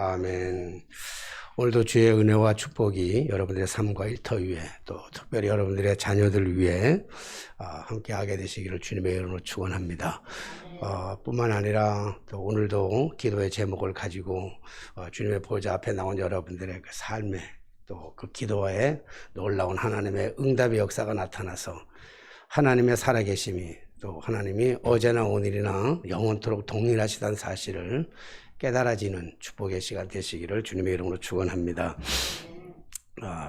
아멘. 오늘도 주의 은혜와 축복이 여러분들의 삶과 일터 위에 또 특별히 여러분들의 자녀들 위해 함께하게 되시기를 주님의 이름으로 축원합니다. 뿐만 아니라 또 오늘도 기도의 제목을 가지고 주님의 보좌 앞에 나온 여러분들의 그 삶에 또 그 기도에 놀라운 하나님의 응답의 역사가 나타나서 하나님의 살아계심이 또 하나님이 어제나 오늘이나 영원토록 동일하시다는 사실을 깨달아지는 축복의 시간 되시기를 주님의 이름으로 축원합니다.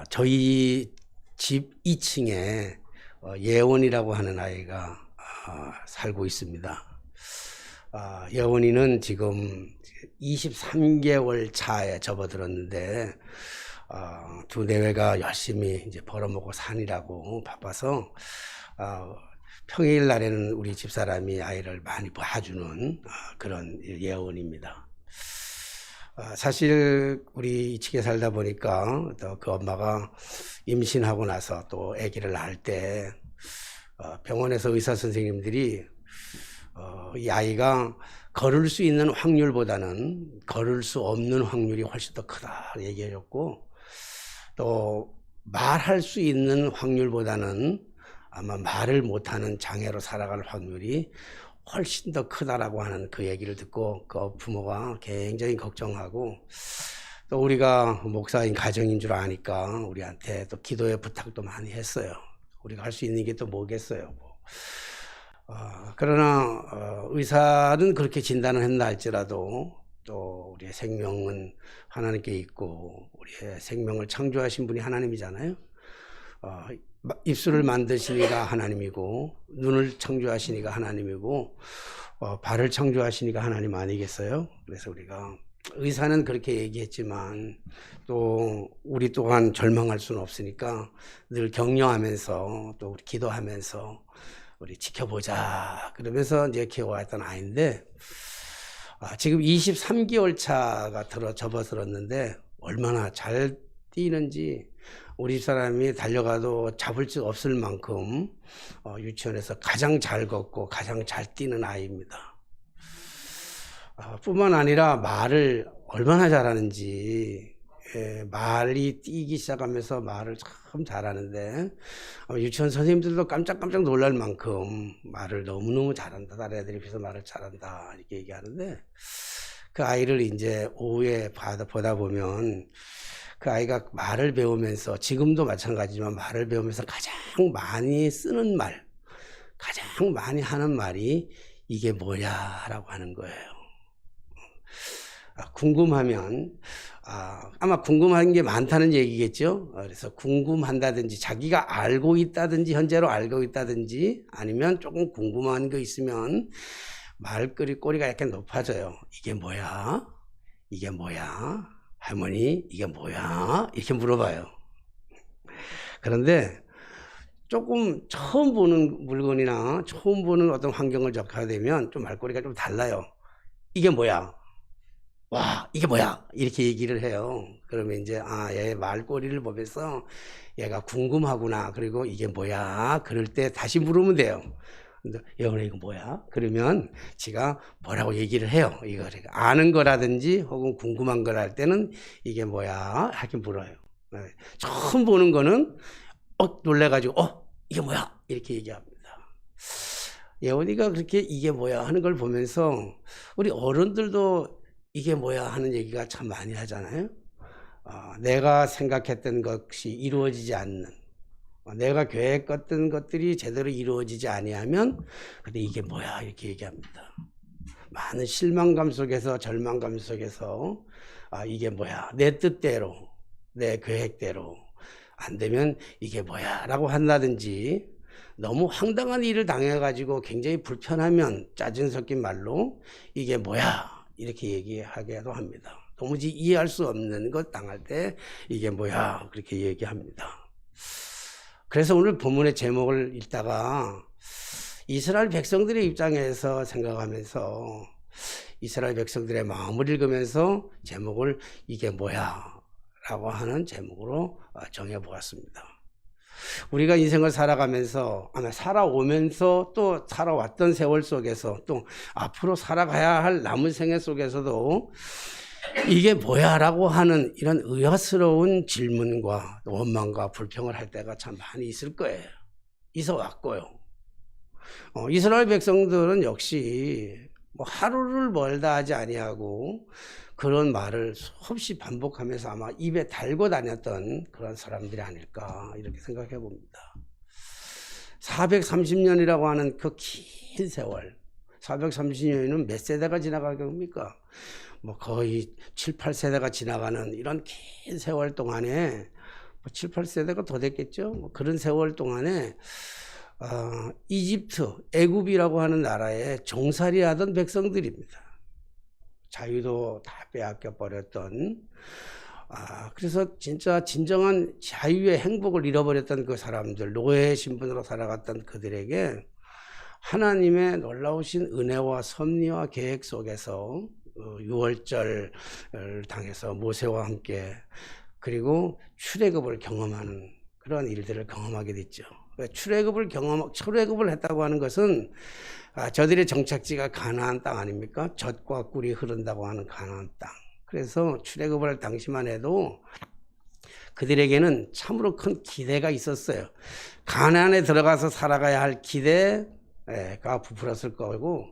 저희 집 2층에 예원이라고 하는 아이가 살고 있습니다. 예원이는 지금 23개월 차에 접어들었는데 두 내외가 열심히 이제 벌어먹고 사느라고 바빠서 평일 날에는 우리 집사람이 아이를 많이 봐주는 그런 예원입니다. 사실 우리 2층에 살다 보니까 또 그 엄마가 임신하고 나서 또 아기를 낳을 때 병원에서 의사 선생님들이 이 아이가 걸을 수 있는 확률보다는 걸을 수 없는 확률이 훨씬 더 크다 얘기해줬고, 또 말할 수 있는 확률보다는 아마 말을 못하는 장애로 살아갈 확률이 훨씬 더 크다라고 하는 그 얘기를 듣고 그 부모가 굉장히 걱정하고, 또 우리가 목사인 가정인 줄 아니까 우리한테 또 기도의 부탁도 많이 했어요. 우리가 할 수 있는 게 또 뭐겠어요. 그러나 의사는 그렇게 진단을 했나 할지라도 또 우리의 생명은 하나님께 있고 우리의 생명을 창조하신 분이 하나님이잖아요. 입술을 만드시니가 하나님이고 눈을 창조하시니가 하나님이고 발을 창조하시니가 하나님 아니겠어요? 그래서 우리가 의사는 그렇게 얘기했지만 또 우리 또한 절망할 수는 없으니까 늘 격려하면서 또 우리 기도하면서 우리 지켜보자 그러면서 이제 키워왔던 아이인데 지금 23개월 차가 접어들었는데 얼마나 잘 뛰는지 우리 집사람이 달려가도 잡을 수 없을 만큼 유치원에서 가장 잘 걷고 가장 잘 뛰는 아이입니다. 뿐만 아니라 말을 얼마나 잘하는지, 말이 뛰기 시작하면서 말을 참 잘하는데 유치원 선생님들도 깜짝깜짝 놀랄 만큼 말을 너무너무 잘한다. 다른 애들에 비해서 말을 잘한다 이렇게 얘기하는데, 그 아이를 이제 오후에 보다 보면 그 아이가 말을 배우면서, 지금도 마찬가지지만 말을 배우면서 가장 많이 쓰는 말, 가장 많이 하는 말이 이게 뭐야 라고 하는 거예요. 궁금하면 아마 궁금한 게 많다는 얘기겠죠. 그래서 궁금한다든지 자기가 알고 있다든지 현재로 알고 있다든지 아니면 조금 궁금한 거 있으면 꼬리가 약간 높아져요. 이게 뭐야? 이게 뭐야? 할머니 이게 뭐야? 이렇게 물어봐요. 그런데 조금 처음 보는 물건이나 처음 보는 어떤 환경을 접하게 되면 좀 말꼬리가 좀 달라요. 이게 뭐야? 와, 이게 뭐야? 이렇게 얘기를 해요. 그러면 이제 얘 말꼬리를 보면서 얘가 궁금하구나. 그리고 이게 뭐야? 그럴 때 다시 물으면 돼요. 근데 영원히 이거 뭐야? 그러면 지가 뭐라고 얘기를 해요. 이거 아는 거라든지 혹은 궁금한 걸 할 때는 이게 뭐야? 이렇게 물어요. 처음 보는 거는 놀래가지고 이게 뭐야? 이렇게 얘기합니다. 예원이가 그렇게 이게 뭐야? 하는 걸 보면서 우리 어른들도 이게 뭐야? 하는 얘기가 참 많이 하잖아요. 내가 생각했던 것이 이루어지지 않는, 내가 계획했던 것들이 제대로 이루어지지 아니하면 근데 이게 뭐야? 이렇게 얘기합니다. 많은 실망감 속에서 절망감 속에서 이게 뭐야? 내 뜻대로 내 계획대로 안 되면 이게 뭐야? 라고 한다든지, 너무 황당한 일을 당해가지고 굉장히 불편하면 짜증 섞인 말로 이게 뭐야? 이렇게 얘기하기도 합니다. 도무지 이해할 수 없는 것 당할 때 이게 뭐야? 그렇게 얘기합니다. 그래서 오늘 본문의 제목을 읽다가 이스라엘 백성들의 입장에서 생각하면서 이스라엘 백성들의 마음을 읽으면서 제목을 이게 뭐야? 라고 하는 제목으로 정해보았습니다. 우리가 인생을 살아가면서 살아오면서 또 살아왔던 세월 속에서 또 앞으로 살아가야 할 남은 생애 속에서도 이게 뭐야? 라고 하는 이런 의아스러운 질문과 원망과 불평을 할 때가 참 많이 있을 거예요. 있어 왔고요. 이스라엘 백성들은 역시 뭐 하루를 멀다 하지 아니하고 그런 말을 수없이 반복하면서 아마 입에 달고 다녔던 그런 사람들이 아닐까 이렇게 생각해 봅니다. 430년이라고 하는 그 긴 세월, 430년이면 몇 세대가 지나가겠습니까? 뭐 거의 7, 8세대가 지나가는 이런 긴 세월 동안에 뭐 7, 8세대가 더 됐겠죠? 뭐 그런 세월 동안에 이집트, 애굽이라고 하는 나라에 종살이 하던 백성들입니다. 자유도 다 빼앗겨 버렸던, 그래서 진짜 진정한 자유의 행복을 잃어버렸던 그 사람들, 노예의 신분으로 살아갔던 그들에게 하나님의 놀라우신 은혜와 섭리와 계획 속에서 유월절을 당해서 모세와 함께 그리고 출애굽을 경험하는 그런 일들을 경험하게 됐죠. 출애굽을 했다고 하는 것은 저들의 정착지가 가나안 땅 아닙니까? 젖과 꿀이 흐른다고 하는 가나안 땅. 그래서 출애굽을 할 당시만 해도 그들에게는 참으로 큰 기대가 있었어요. 가나안에 들어가서 살아가야 할 기대가 부풀었을 거고,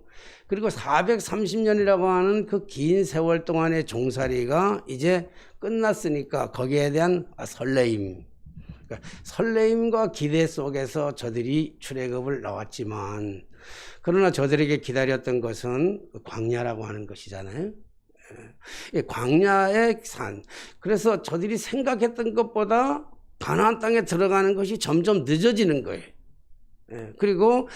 그리고 430년이라고 하는 그 긴 세월 동안의 종살이가 이제 끝났으니까 거기에 대한 설레임, 그러니까 설레임과 기대 속에서 저들이 출애굽을 나왔지만, 그러나 저들에게 기다렸던 것은 광야라고 하는 것이잖아요. 광야의 산. 그래서 저들이 생각했던 것보다 가나안 땅에 들어가는 것이 점점 늦어지는 거예요. 그리고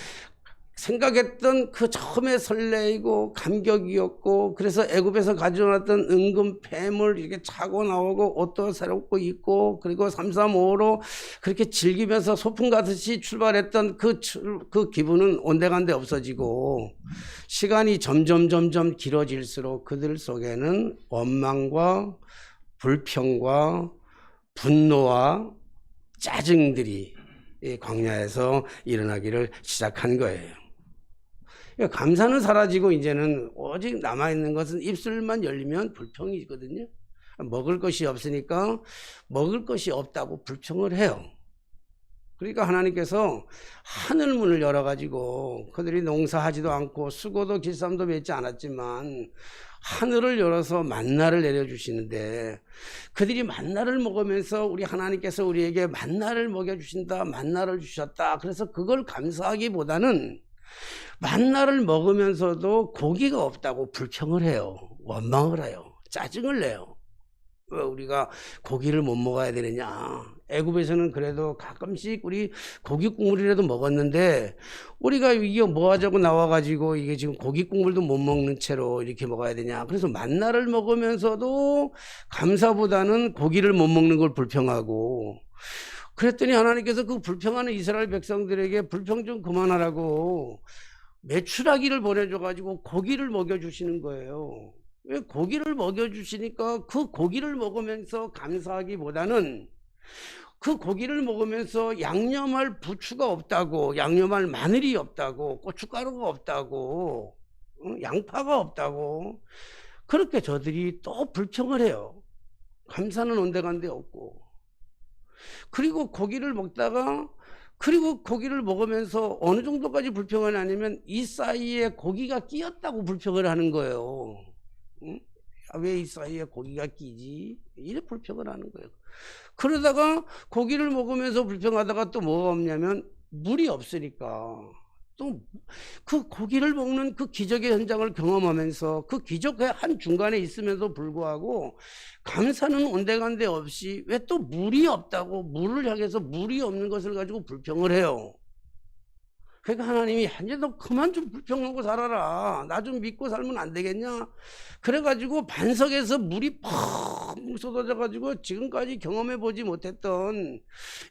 생각했던 그 처음에 설레이고 감격이었고, 그래서 애굽에서 가져왔던 은금 폐물 이렇게 차고 나오고 옷도 새롭고 입고 그리고 335로 그렇게 즐기면서 소풍 가듯이 출발했던 그 기분은 온데간데 없어지고, 시간이 점점 길어질수록 그들 속에는 원망과 불평과 분노와 짜증들이 이 광야에서 일어나기를 시작한 거예요. 감사는 사라지고 이제는 오직 남아있는 것은 입술만 열리면 불평이거든요. 먹을 것이 없으니까 먹을 것이 없다고 불평을 해요. 그러니까 하나님께서 하늘 문을 열어가지고 그들이 농사하지도 않고 수고도 길쌈도 맺지 않았지만 하늘을 열어서 만나를 내려주시는데, 그들이 만나를 먹으면서 우리 하나님께서 우리에게 만나를 먹여주신다, 만나를 주셨다, 그래서 그걸 감사하기보다는 만나를 먹으면서도 고기가 없다고 불평을 해요. 원망을 해요. 짜증을 내요. 왜 우리가 고기를 못 먹어야 되느냐. 애굽에서는 그래도 가끔씩 우리 고기 국물이라도 먹었는데 우리가 이게 뭐 하자고 나와가지고 이게 지금 고기 국물도 못 먹는 채로 이렇게 먹어야 되냐. 그래서 만나를 먹으면서도 감사보다는 고기를 못 먹는 걸 불평하고, 그랬더니 하나님께서 그 불평하는 이스라엘 백성들에게 불평 좀 그만하라고 메추라기를 보내줘가지고 고기를 먹여주시는 거예요. 왜 고기를 먹여주시니까 그 고기를 먹으면서 감사하기보다는 그 고기를 먹으면서 양념할 부추가 없다고, 양념할 마늘이 없다고, 고춧가루가 없다고, 양파가 없다고, 그렇게 저들이 또 불평을 해요. 감사는 온데간데 없고. 그리고 고기를 먹다가, 그리고 고기를 먹으면서 어느 정도까지 불평을 하냐면 이 사이에 고기가 끼었다고 불평을 하는 거예요. 응? 왜 이 사이에 고기가 끼지? 이렇게 불평을 하는 거예요. 그러다가 고기를 먹으면서 불평하다가 또 뭐가 없냐면 물이 없으니까 또 그 고기를 먹는 그 기적의 현장을 경험하면서 그 기적의 한 중간에 있으면서 불구하고 감사는 온데간데 없이 왜 또 물이 없다고, 물을 향해서 물이 없는 것을 가지고 불평을 해요. 그러니까 하나님이 이제 너 그만 좀 불평하고 살아라. 나 좀 믿고 살면 안 되겠냐? 그래가지고 반석에서 물이 펑 쏟아져가지고 지금까지 경험해보지 못했던,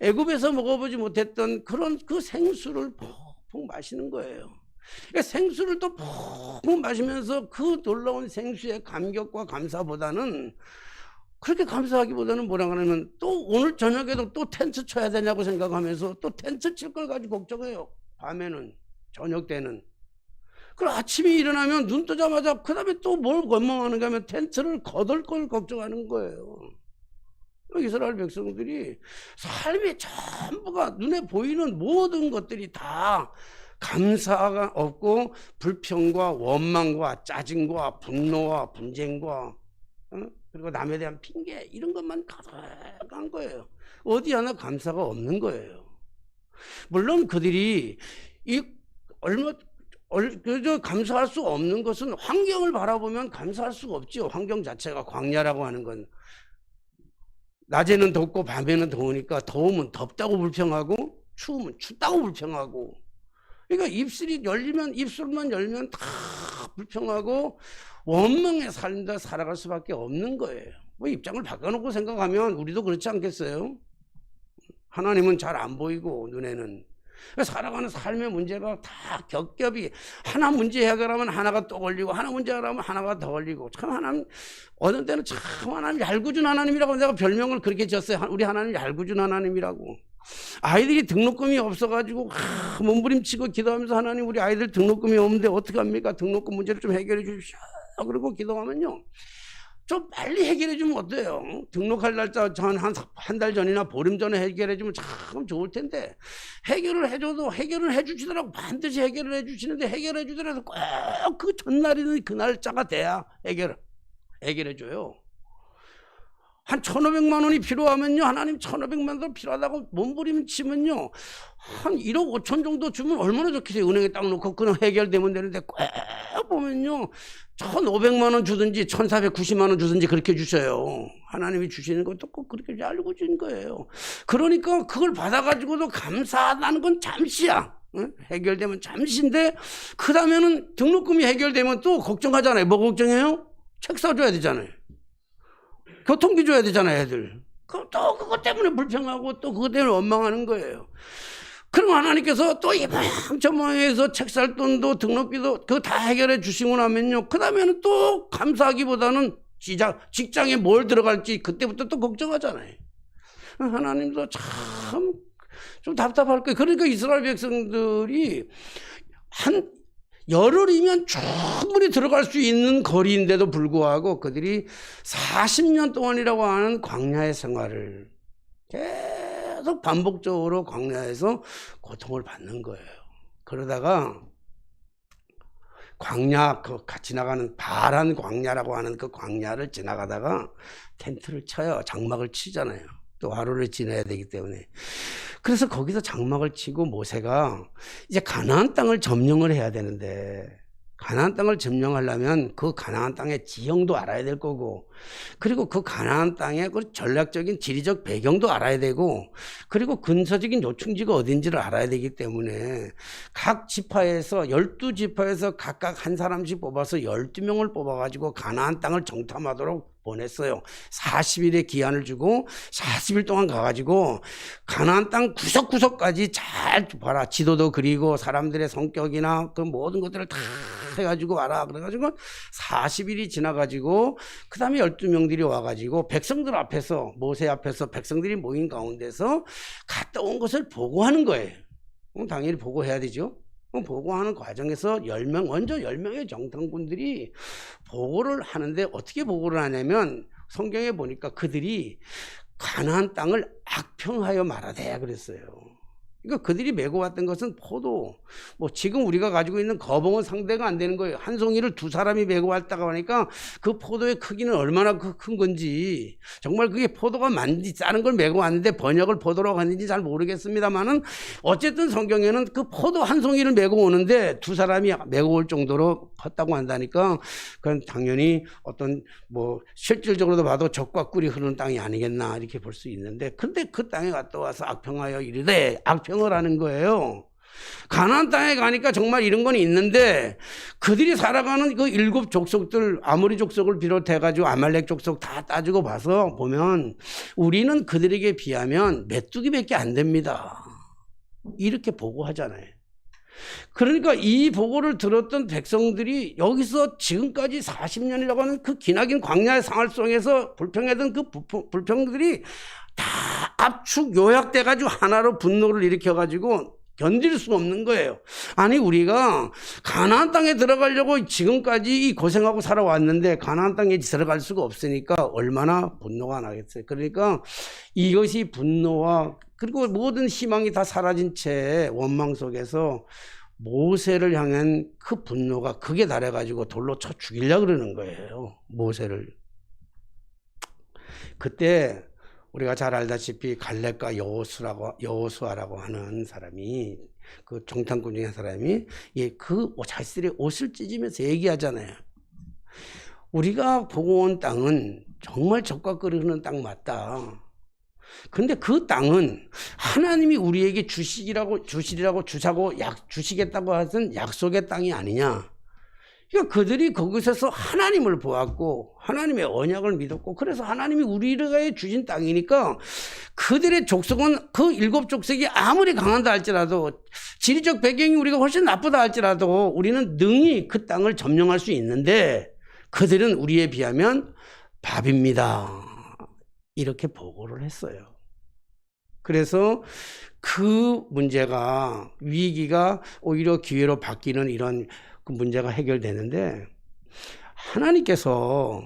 애굽에서 먹어보지 못했던 그런 그 생수를 펑펑 마시는 거예요. 그러니까 생수를 또 펑펑 마시면서 그 놀라운 생수의 감격과 감사보다는, 그렇게 감사하기보다는 뭐라 그러면 또 오늘 저녁에도 또 텐트 쳐야 되냐고 생각하면서 또 텐트 칠 걸 가지고 걱정해요. 밤에는, 저녁 때는. 그럼 아침에 일어나면 눈 뜨자마자 그 다음에 또 뭘 원망하는가 하면 텐트를 거둘 걸 걱정하는 거예요. 이스라엘 백성들이 삶이 전부가 눈에 보이는 모든 것들이 다 감사가 없고 불평과 원망과 짜증과 분노와 분쟁과 그리고 남에 대한 핑계 이런 것만 가득한 거예요. 어디 하나 감사가 없는 거예요. 물론 그들이 그저 감사할 수 없는 것은 환경을 바라보면 감사할 수가 없죠. 환경 자체가 광야라고 하는 건 낮에는 덥고 밤에는 더우니까 더우면 덥다고 불평하고 추우면 춥다고 불평하고, 그러니까 입술만 열면 다 불평하고 원망의 삶을 살아갈 수밖에 없는 거예요. 뭐 입장을 바꿔놓고 생각하면 우리도 그렇지 않겠어요? 하나님은 잘 안 보이고 눈에는 살아가는 삶의 문제가 다 겹겹이 하나 문제 해결하면 하나가 또 걸리고 하나 문제 해결하면 하나가 더 걸리고, 참 하나님 어느 때는 참 하나님 얄궂은 하나님이라고 내가 별명을 그렇게 지었어요. 우리 하나님 얄궂은 하나님이라고. 아이들이 등록금이 없어가지고 몸부림치고 기도하면서 하나님 우리 아이들 등록금이 없는데 어떡합니까? 등록금 문제를 좀 해결해 주십시오. 그러고 기도하면요 좀 빨리 해결해 주면 어때요? 등록할 날짜 한 달 전이나 보름 전에 해결해 주면 참 좋을 텐데, 해결을 해줘도 해결을 해 주시더라고. 반드시 해결을 해 주시는데 해결해 주더라도 꼭 그 전날이든 그 날짜가 돼야 해결해 줘요. 한 1,500만 원이 필요하면요 하나님 1,500만 원 필요하다고 몸부림치면요 한 1억 5천 정도 주면 얼마나 좋겠어요. 은행에 딱 놓고 그냥 해결되면 되는데 꼭 보면요 1,500만 원 주든지 1,490만 원 주든지 그렇게 주셔요. 하나님이 주시는 것도 꼭 그렇게 알고 주는 거예요. 그러니까 그걸 받아가지고도 감사하다는 건 잠시야. 응? 해결되면 잠시인데 그 다음에는 등록금이 해결되면 또 걱정하잖아요. 뭐 걱정해요? 책 사줘야 되잖아요. 교통비 줘야 되잖아요, 애들. 그럼 또 그것 때문에 불평하고 또 그것 때문에 원망하는 거예요. 그럼 하나님께서 또 이 모양 저 모양에서 책 살 돈도 등록비도 그거 다 해결해 주시고 나면요 그 다음에는 또 감사하기보다는 직장에 뭘 들어갈지 그때부터 또 걱정하잖아요. 하나님도 참 좀 답답할 거예요. 그러니까 이스라엘 백성들이 열흘이면 충분히 들어갈 수 있는 거리인데도 불구하고 그들이 40년 동안이라고 하는 광야의 생활을 계속 반복적으로 광야에서 고통을 받는 거예요. 그러다가 광야 같이 나가는 바란 광야라고 하는 그 광야를 지나가다가 텐트를 쳐요. 장막을 치잖아요. 또 하루를 지내야 되기 때문에. 그래서 거기서 장막을 치고 모세가 이제 가나안 땅을 점령을 해야 되는데, 가나안 땅을 점령하려면 그 가나안 땅의 지형도 알아야 될 거고, 그리고 그 가나안 땅의 그 전략적인 지리적 배경도 알아야 되고, 그리고 근서적인 요충지가 어딘지를 알아야 되기 때문에 각 지파에서 12지파에서 각각 한 사람씩 뽑아서 12명을 뽑아가지고 가나안 땅을 정탐하도록 보냈어요. 40일의 기한을 주고 40일 동안 가가지고 가나안 땅 구석구석까지 잘 봐라. 지도도 그리고 사람들의 성격이나 그 모든 것들을 다 해가지고 와라. 그래가지고 40일이 지나가지고 그 다음에 12명들이 와가지고 백성들 앞에서, 모세 앞에서 백성들이 모인 가운데서 갔다 온 것을 보고하는 거예요. 당연히 보고해야 되죠. 보고하는 과정에서 먼저 10명의 정탐꾼들이 보고를 하는데, 어떻게 보고를 하냐면 성경에 보니까 그들이 가나안 땅을 악평하여 말하되 그랬어요. 그러니까 그들이 메고 왔던 것은 포도, 뭐 지금 우리가 가지고 있는 거봉은 상대가 안 되는 거예요. 한 송이를 두 사람이 메고 왔다가 하니까 그 포도의 크기는 얼마나 큰 건지, 정말 그게 포도가 많은지 다른 걸 메고 왔는데 번역을 포도라고 하는지 잘 모르겠습니다만은 어쨌든 성경에는 그 포도 한 송이를 메고 오는데 두 사람이 메고 올 정도로 컸다고 한다니까 그건 당연히 어떤 뭐 실질적으로도 봐도 젖과 꿀이 흐르는 땅이 아니겠나 이렇게 볼 수 있는데, 근데 그 땅에 갔다 와서 악평하여 이르되 악평을 하는 거예요. 가나안 땅에 가니까 정말 이런 건 있는데, 그들이 살아가는 그 7 족속들, 아모리 족속을 비롯해 가지고 아말렉 족속 다 따지고 봐서 보면 우리는 그들에게 비하면 메뚜기밖에 안 됩니다. 이렇게 보고하잖아요. 그러니까 이 보고를 들었던 백성들이 여기서 지금까지 40년이라고 하는 그 기나긴 광야의 생활 속에서 불평했던 그 불평들이 다 압축 요약돼 가지고 하나로 분노를 일으켜 가지고 견딜 수가 없는 거예요. 아니 우리가 가나안 땅에 들어가려고 지금까지 이 고생하고 살아왔는데 가나안 땅에 들어갈 수가 없으니까 얼마나 분노가 나겠어요. 그러니까 이것이 분노와 그리고 모든 희망이 다 사라진 채 원망 속에서 모세를 향한 그 분노가 극에 달해가지고 돌로 쳐 죽이려고 그러는 거예요. 모세를. 그때 우리가 잘 알다시피 갈렙과 여호수아라고 하는 사람이 그 정탐꾼 중에 한 사람이 그 자신들의 옷을 찢으면서 얘기하잖아요. 우리가 보고 온 땅은 정말 적과 꿀이 흐르는 땅 맞다. 근데 그 땅은 하나님이 우리에게 주시리라고 주시겠다고 하던 약속의 땅이 아니냐. 그러니까 그들이 거기서 하나님을 보았고 하나님의 언약을 믿었고 그래서 하나님이 우리에게 주신 땅이니까 그들의 족속은 그 7족속이 아무리 강하다 할지라도 지리적 배경이 우리가 훨씬 나쁘다 할지라도 우리는 능히 그 땅을 점령할 수 있는데 그들은 우리에 비하면 밥입니다. 이렇게 보고를 했어요. 그래서 그 문제가 위기가 오히려 기회로 바뀌는 이런 그 문제가 해결되는데 하나님께서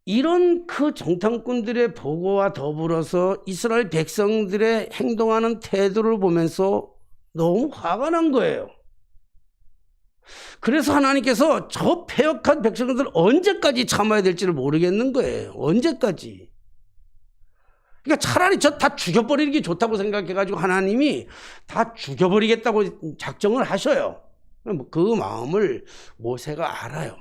이런 그 정탐꾼들의 보고와 더불어서 이스라엘 백성들의 행동하는 태도를 보면서 너무 화가 난 거예요. 그래서 하나님께서 저 패역한 백성들 언제까지 참아야 될지를 모르겠는 거예요. 언제까지. 그러니까 차라리 저 다 죽여버리는 게 좋다고 생각해가지고 하나님이 다 죽여버리겠다고 작정을 하셔요. 그 마음을 모세가 알아요.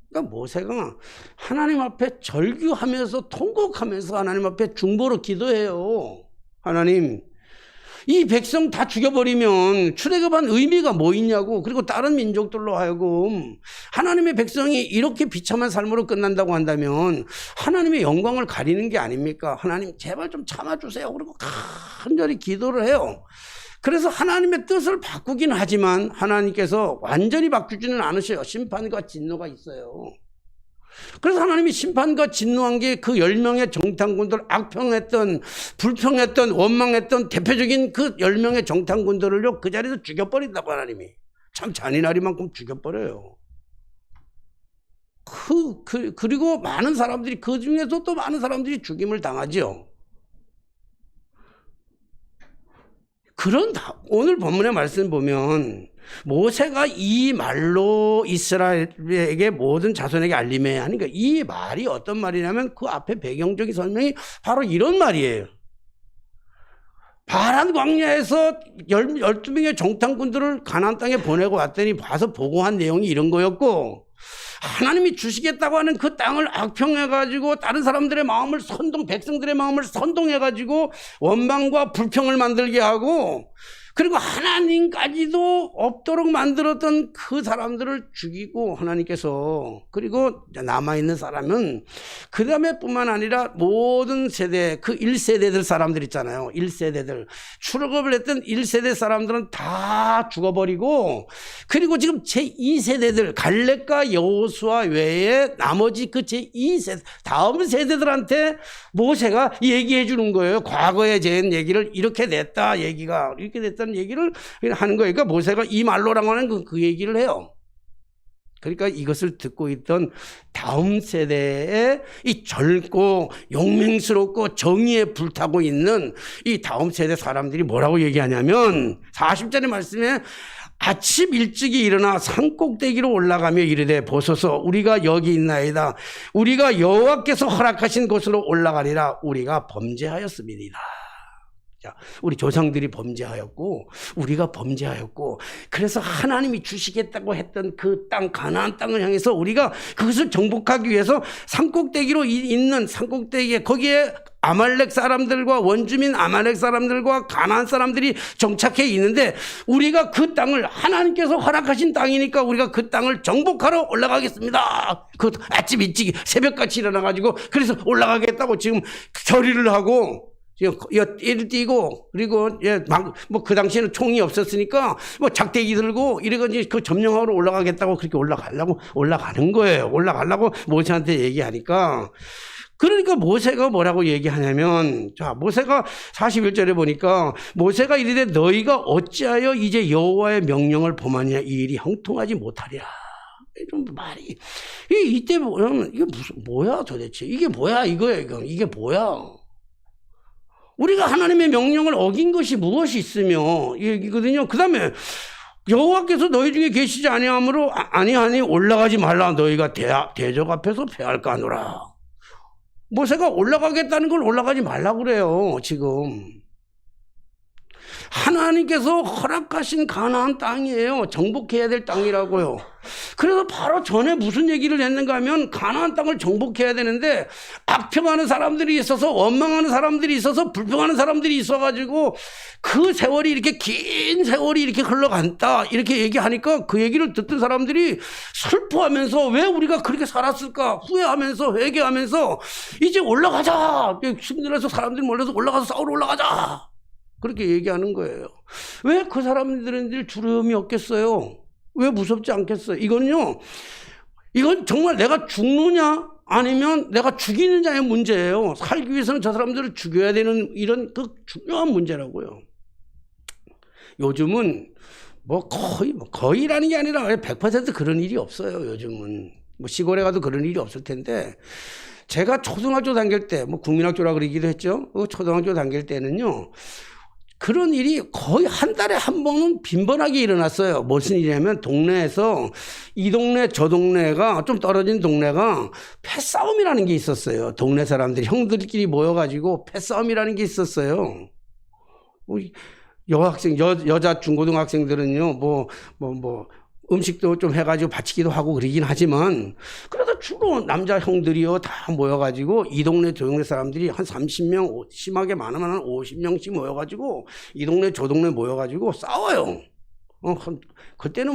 그러니까 모세가 하나님 앞에 절규하면서 통곡하면서 하나님 앞에 중보로 기도해요. 하나님, 이 백성 다 죽여버리면 출애굽한 의미가 뭐 있냐고. 그리고 다른 민족들로 하여금 하나님의 백성이 이렇게 비참한 삶으로 끝난다고 한다면 하나님의 영광을 가리는 게 아닙니까? 하나님 제발 좀 참아주세요. 그리고 간절히 기도를 해요. 그래서 하나님의 뜻을 바꾸긴 하지만 하나님께서 완전히 바꾸지는 않으셔요. 심판과 진노가 있어요. 그래서 하나님이 심판과 진노한 게 그 10명의 정탐꾼들, 악평했던, 불평했던, 원망했던 대표적인 그 10명의 정탐꾼들을요, 그 자리에서 죽여버린다고 하나님이. 참 잔인하리만큼 죽여버려요. 그리고 많은 사람들이, 그 중에서 또 많은 사람들이 죽임을 당하죠. 오늘 본문의 말씀 보면 모세가 이 말로 이스라엘에게 모든 자손에게 알림해야 하니까 이 말이 어떤 말이냐면 그 앞에 배경적인 설명이 바로 이런 말이에요. 바란 광야에서 12명의 정탐꾼들을 가나안 땅에 보내고 왔더니 봐서 보고한 내용이 이런 거였고 하나님이 주시겠다고 하는 그 땅을 악평해가지고 다른 사람들의 마음을 백성들의 마음을 선동해가지고 원망과 불평을 만들게 하고 그리고 하나님까지도 없도록 만들었던 그 사람들을 죽이고 하나님께서 그리고 남아있는 사람은 그 다음에 뿐만 아니라 모든 세대 그 1세대들 사람들 있잖아요. 1세대들 출애굽을 했던 1세대 사람들은 다 죽어버리고 그리고 지금 제2세대들 갈렙과 여호수아 외에 나머지 그 제2세대 다음 세대들한테 모세가 얘기해 주는 거예요. 과거에 제 얘기를 이렇게 냈다 얘기가 이렇게 됐다는 얘기를 하는 거예요. 그러니까 모세가 이 말로라고 하는 그 얘기를 해요. 그러니까 이것을 듣고 있던 다음 세대의 이 젊고 용맹스럽고 정의에 불타고 있는 이 다음 세대 사람들이 뭐라고 얘기하냐면 40절의 말씀에 아침 일찍이 일어나 산꼭대기로 올라가며 이르되 보소서 우리가 여기 있나이다. 우리가 여호와께서 허락하신 곳으로 올라가리라. 우리가 범죄하였음이니라. 자, 우리 조상들이 범죄하였고 우리가 범죄하였고 그래서 하나님이 주시겠다고 했던 그 땅 가나안 땅을 향해서 우리가 그것을 정복하기 위해서 산꼭대기로 있는 산꼭대기에 거기에 아말렉 사람들과 원주민 아말렉 사람들과 가나안 사람들이 정착해 있는데 우리가 그 땅을 하나님께서 허락하신 땅이니까 우리가 그 땅을 정복하러 올라가겠습니다. 그 아침 일찍 새벽같이 일어나가지고 그래서 올라가겠다고 지금 결의를 하고 얘를 띄고 그리고 뭐 그 당시에는 총이 없었으니까 뭐 작대기 들고 이래가지고 그 점령하러 올라가겠다고 그렇게 올라가는 거예요. 올라가려고 모세한테 얘기하니까 그러니까 모세가 뭐라고 얘기하냐면, 자, 모세가 41절에 보니까 모세가 이르되 너희가 어찌하여 이제 여호와의 명령을 범하냐 이 일이 형통하지 못하리라. 좀 말이 이때 보면 이게 무슨 뭐야 도대체 이게 뭐야 이거야 이게 뭐야. 우리가 하나님의 명령을 어긴 것이 무엇이 있으며 이거든요. 그 다음에 여호와께서 너희 중에 계시지 아니하므로 아니하니 올라가지 말라. 너희가 대적 앞에서 패할까 하노라. 모세가 올라가겠다는 걸 올라가지 말라고 그래요. 지금 하나님께서 허락하신 가나안 땅이에요. 정복해야 될 땅이라고요. 그래서 바로 전에 무슨 얘기를 했는가 하면 가나안 땅을 정복해야 되는데 악평하는 사람들이 있어서 원망하는 사람들이 있어서 불평하는 사람들이 있어가지고 그 세월이 이렇게 긴 세월이 이렇게 흘러간다 이렇게 얘기하니까 그 얘기를 듣던 사람들이 슬퍼하면서 왜 우리가 그렇게 살았을까 후회하면서 회개하면서 이제 올라가자. 힘들어서 사람들이 몰려서 올라가서 싸우러 올라가자. 그렇게 얘기하는 거예요. 왜 그 사람들은 두려움이 없겠어요? 왜 무섭지 않겠어요? 이건 정말 내가 죽느냐 아니면 내가 죽이느냐의 문제예요. 살기 위해서는 저 사람들을 죽여야 되는 이런 그 중요한 문제라고요. 요즘은 거의라는 게 아니라 100% 그런 일이 없어요. 요즘은 시골에 가도 그런 일이 없을 텐데 제가 초등학교 다닐 때 국민학교라 그러기도 했죠. 초등학교 다닐 때는요. 그런 일이 거의 한 달에 한 번은 빈번하게 일어났어요. 무슨 일이냐면 동네에서 이 동네 저 동네가 좀 떨어진 동네가 패싸움이라는 게 있었어요. 동네 사람들이 형들끼리 모여가지고 패싸움이라는 게 있었어요. 여자 중고등학생들은요 음식도 좀 해가지고 바치기도 하고 그러긴 하지만 그래도 주로 남자 형들이요 다 모여가지고 이 동네 저 동네 사람들이 한 30명 심하게 많으면 한 50명씩 모여가지고 이 동네 저 동네 모여가지고 싸워요. 그때는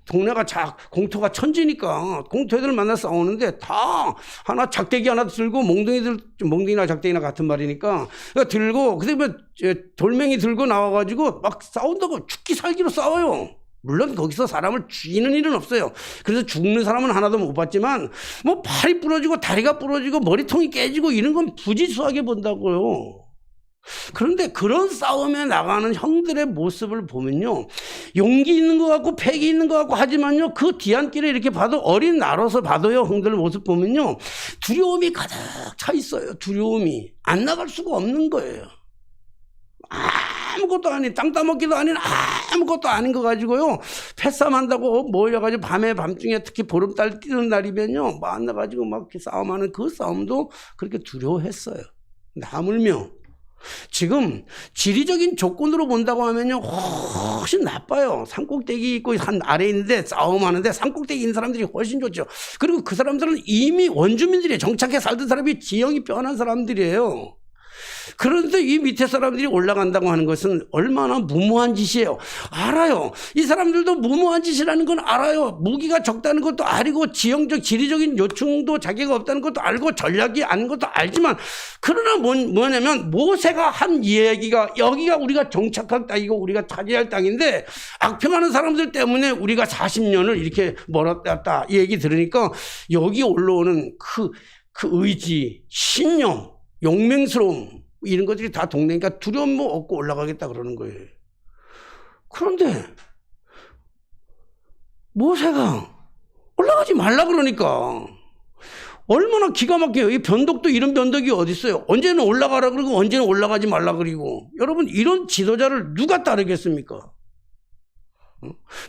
동네가 공터가 천지니까 공터애들 만나 싸우는데 다 하나 작대기 하나 들고 몽둥이나 작대기나 같은 말이니까 들고 그다음에 돌멩이 들고 나와가지고 막 싸운다고 죽기 살기로 싸워요. 물론 거기서 사람을 죽이는 일은 없어요. 그래서 죽는 사람은 하나도 못 봤지만 팔이 부러지고 다리가 부러지고 머리통이 깨지고 이런 건 부지수하게 본다고요. 그런데 그런 싸움에 나가는 형들의 모습을 보면요 용기 있는 것 같고 패기 있는 것 같고 하지만요 그 뒤안길에 이렇게 봐도 어린 나로서 봐도요 형들 모습 보면요 두려움이 가득 차 있어요. 두려움이 안 나갈 수가 없는 거예요. 아무것도 아닌 땅 따먹기도 아닌 아무것도 아닌 거 가지고요 패싸움 한다고 모여가지고 밤중에 특히 보름달 뛰는 날이면요 만나가지고 막 이렇게 싸움하는 그 싸움도 그렇게 두려워했어요. 하물며 지금 지리적인 조건으로 본다고 하면요 훨씬 나빠요. 산꼭대기 있고 산 아래에 있는데 싸움하는데 산꼭대기 있는 사람들이 훨씬 좋죠. 그리고 그 사람들은 이미 원주민들이 정착해 살던 사람이 지형이 변한 사람들이에요. 그런데 이 밑에 사람들이 올라간다고 하는 것은 얼마나 무모한 짓이에요. 알아요. 이 사람들도 무모한 짓이라는 건 알아요. 무기가 적다는 것도 알고 지형적 지리적인 요충도 자기가 없다는 것도 알고 전략이 아닌 것도 알지만 그러나 뭐냐면 모세가 한 이야기가 여기가 우리가 정착할 땅이고 우리가 차지할 땅인데 악평하는 사람들 때문에 우리가 40년을 이렇게 멀었다 이 얘기 들으니까 여기 올라오는 그 의지, 신념, 용맹스러움 이런 것들이 다 동네니까 두려움 없고 올라가겠다 그러는 거예요. 그런데 모세가 올라가지 말라 그러니까 얼마나 기가 막혀요. 이 변덕도 이런 변덕이 어디 있어요. 언제는 올라가라 그러고 언제는 올라가지 말라 그러고. 여러분 이런 지도자를 누가 따르겠습니까?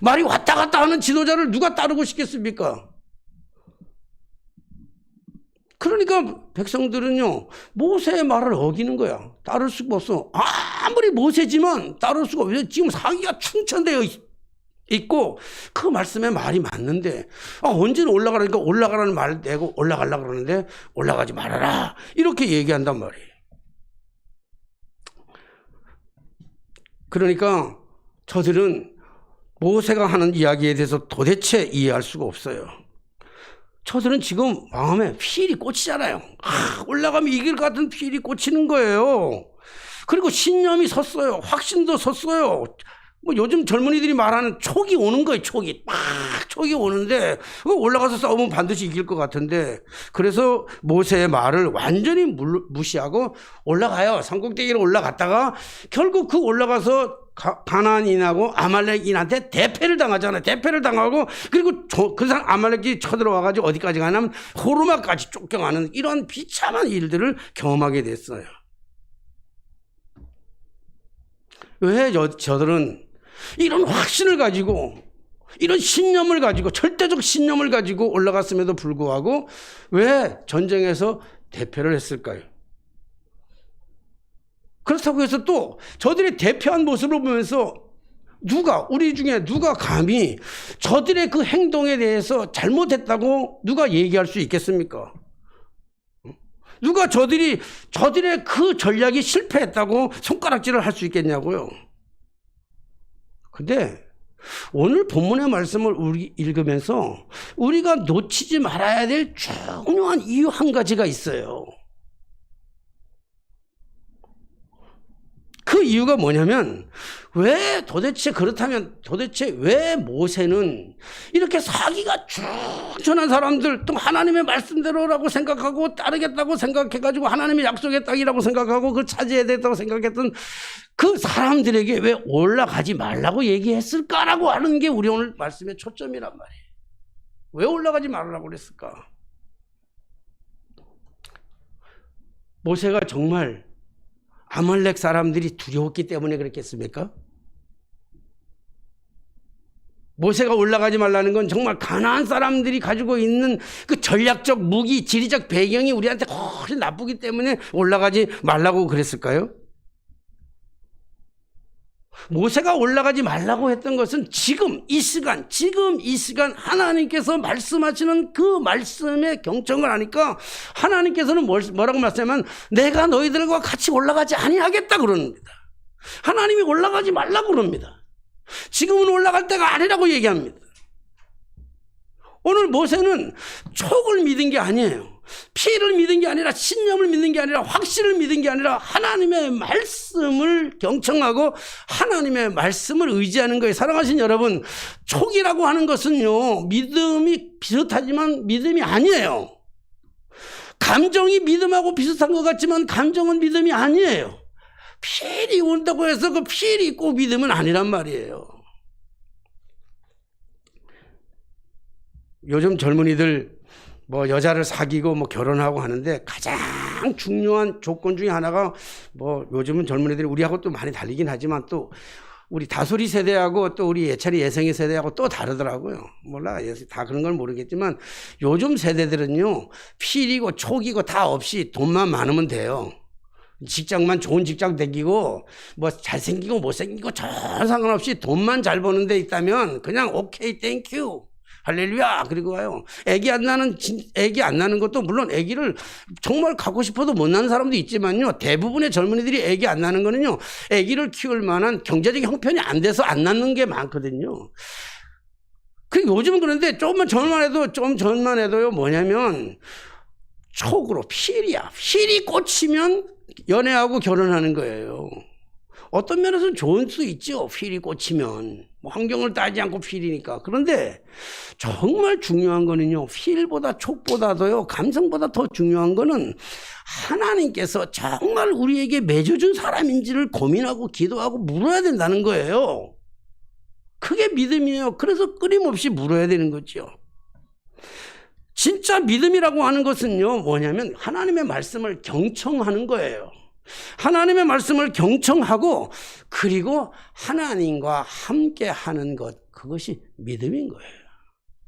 말이 왔다 갔다 하는 지도자를 누가 따르고 싶겠습니까? 그러니까 백성들은요 모세의 말을 어기는 거야. 따를 수가 없어. 아무리 모세지만 따를 수가 없어요. 지금 사기가 충천되어 있고 그 말씀에 말이 맞는데 언제는 올라가라니까 올라가라는 말을 내고 올라가려고 그러는데 올라가지 말아라 이렇게 얘기한단 말이에요. 그러니까 저들은 모세가 하는 이야기에 대해서 도대체 이해할 수가 없어요. 저들은 지금 마음에 피일이 꽂히잖아요. 올라가면 이길 것 같은 피일이 꽂히는 거예요. 그리고 신념이 섰어요. 확신도 섰어요. 뭐 요즘 젊은이들이 말하는 촉이 오는 거예요. 촉이 딱 촉이 오는데 올라가서 싸우면 반드시 이길 것 같은데, 그래서 모세의 말을 완전히 무시하고 올라가요. 산꼭대기로 올라갔다가 결국 그 올라가서 가나안인하고 아말렉인한테 대패를 당하잖아요. 대패를 당하고, 그리고 그 사람 아말렉이 쳐들어와가지고 어디까지 가냐면 호르마까지 쫓겨가는 이런 비참한 일들을 경험하게 됐어요. 왜 저들은 이런 확신을 가지고, 이런 신념을 가지고, 절대적 신념을 가지고 올라갔음에도 불구하고 왜 전쟁에서 대패를 했을까요? 그렇다고 해서 또 저들의 대패한 모습을 보면서 우리 중에 누가 감히 저들의 그 행동에 대해서 잘못했다고 누가 얘기할 수 있겠습니까? 누가 저들의 그 전략이 실패했다고 손가락질을 할 수 있겠냐고요. 근데 오늘 본문의 말씀을 읽으면서 우리가 놓치지 말아야 될 중요한 이유 한 가지가 있어요. 그 이유가 뭐냐면, 그렇다면 도대체 왜 모세는 이렇게 사기가 충천한 사람들, 또 하나님의 말씀대로라고 생각하고 따르겠다고 생각해가지고 하나님의 약속의 땅이라고 생각하고 그걸 차지해야 됐다고 생각했던 그 사람들에게 왜 올라가지 말라고 얘기했을까라고 하는 게 우리 오늘 말씀의 초점이란 말이에요. 왜 올라가지 말라고 그랬을까? 모세가 정말 아말렉 사람들이 두려웠기 때문에 그랬겠습니까? 모세가 올라가지 말라는 건 정말 가나안 사람들이 가지고 있는 그 전략적 무기, 지리적 배경이 우리한테 훨씬 나쁘기 때문에 올라가지 말라고 그랬을까요? 모세가 올라가지 말라고 했던 것은 지금 이 시간 하나님께서 말씀하시는 그 말씀에 경청을 하니까 하나님께서는 뭐라고 말씀하면 내가 너희들과 같이 올라가지 아니하겠다 그럽니다. 하나님이 올라가지 말라고 그럽니다. 지금은 올라갈 때가 아니라고 얘기합니다. 오늘 모세는 촉을 믿은 게 아니에요. 피를 믿은 게 아니라 신념을 믿는 게 아니라 확신을 믿은 게 아니라 하나님의 말씀을 경청하고 하나님의 말씀을 의지하는 거예요. 사랑하신 여러분, 촉이라고 하는 것은요, 믿음이 비슷하지만 믿음이 아니에요. 감정이 믿음하고 비슷한 것 같지만 감정은 믿음이 아니에요. 필이 온다고 해서 그 필이 꼭 믿음은 아니란 말이에요. 요즘 젊은이들 뭐 여자를 사귀고 뭐 결혼하고 하는데 가장 중요한 조건 중에 하나가 뭐 요즘은 젊은이들이 우리하고 또 많이 다르긴 하지만 또 우리 다소리 세대하고 또 우리 예찬이 예성이 세대하고 또 다르더라고요. 몰라, 다 그런 걸 모르겠지만 요즘 세대들은요, 필이고 촉이고 다 없이 돈만 많으면 돼요. 직장만 좋은 직장 다니고 뭐 잘생기고 못생기고 전혀 상관없이 돈만 잘 버는 데 있다면 그냥 오케이 땡큐 할렐루야 그리고 가요. 애기 안 나는 것도 물론 애기를 정말 갖고 싶어도 못 낳는 사람도 있지만요, 대부분의 젊은이들이 애기 안 나는 거는요, 애기를 키울 만한 경제적 형편이 안 돼서 안 낳는 게 많거든요. 요즘은 그런데 좀 전만 해도요, 뭐냐면 촉으로 필이 꽂히면 연애하고 결혼하는 거예요. 어떤 면에서는 좋을 수 있죠. 필이 꽂히면 뭐 환경을 따지지 않고 필이니까. 그런데 정말 중요한 거는요, 필보다 촉보다도요, 감성보다 더 중요한 거는 하나님께서 정말 우리에게 맺어준 사람인지를 고민하고 기도하고 물어야 된다는 거예요. 그게 믿음이에요. 그래서 끊임없이 물어야 되는 거죠. 진짜 믿음이라고 하는 것은요, 뭐냐면 하나님의 말씀을 경청하는 거예요. 하나님의 말씀을 경청하고 그리고 하나님과 함께 하는 것, 그것이 믿음인 거예요.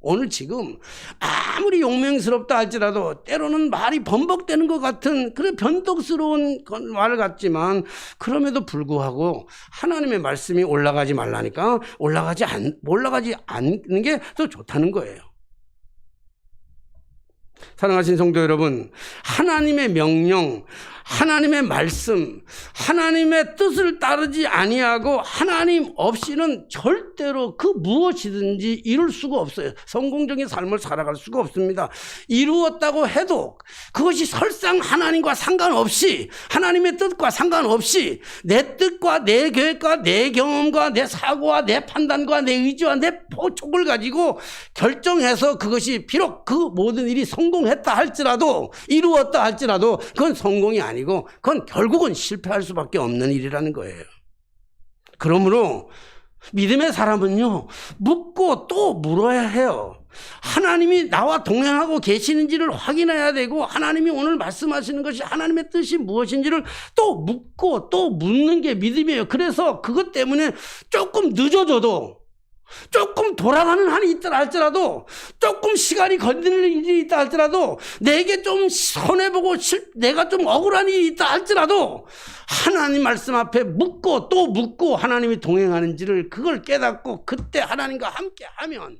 오늘 지금 아무리 용맹스럽다 할지라도 때로는 말이 번복되는 것 같은 그런 변덕스러운 말 같지만 그럼에도 불구하고 하나님의 말씀이 올라가지 말라니까 올라가지 않는 게 더 좋다는 거예요. 사랑하신 성도 여러분, 하나님의 명령, 하나님의 말씀, 하나님의 뜻을 따르지 아니하고 하나님 없이는 절대로 그 무엇이든지 이룰 수가 없어요. 성공적인 삶을 살아갈 수가 없습니다. 이루었다고 해도 그것이 설상 하나님과 상관없이, 하나님의 뜻과 상관없이 내 뜻과 내 계획과 내 경험과 내 사고와 내 판단과 내 의지와 내 포촉을 가지고 결정해서 그것이 비록 그 모든 일이 성공했다 할지라도, 이루었다 할지라도 그건 성공이 아니고 그건 결국은 실패할 수밖에 없는 일이라는 거예요. 그러므로 믿음의 사람은요, 묻고 또 물어야 해요. 하나님이 나와 동행하고 계시는지를 확인해야 되고, 하나님이 오늘 말씀하시는 것이 하나님의 뜻이 무엇인지를 또 묻고 또 묻는 게 믿음이에요. 그래서 그것 때문에 조금 늦어져도, 조금 돌아가는 한이 있다 할지라도, 조금 시간이 걸리는 일이 있다 할지라도, 내게 좀 손해보고 내가 좀 억울한 일이 있다 할지라도 하나님 말씀 앞에 묻고 또 묻고 하나님이 동행하는지를 그걸 깨닫고 그때 하나님과 함께 하면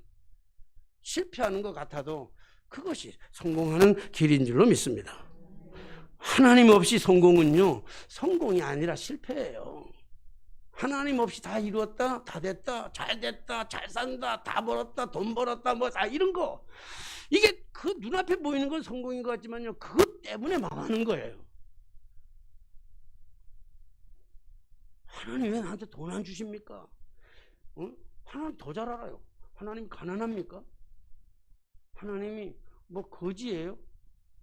실패하는 것 같아도 그것이 성공하는 길인 줄로 믿습니다. 하나님 없이 성공은요, 성공이 아니라 실패예요. 하나님 없이 다 이루었다, 다 됐다, 잘 됐다, 잘 산다, 다 벌었다, 돈 벌었다, 뭐 다 이런 거, 이게 그 눈앞에 보이는 건 성공인 것 같지만요, 그것 때문에 망하는 거예요. 하나님 왜 나한테 돈 안 주십니까? 하나님 더 잘 알아요. 하나님 가난합니까? 하나님이 뭐 거지예요?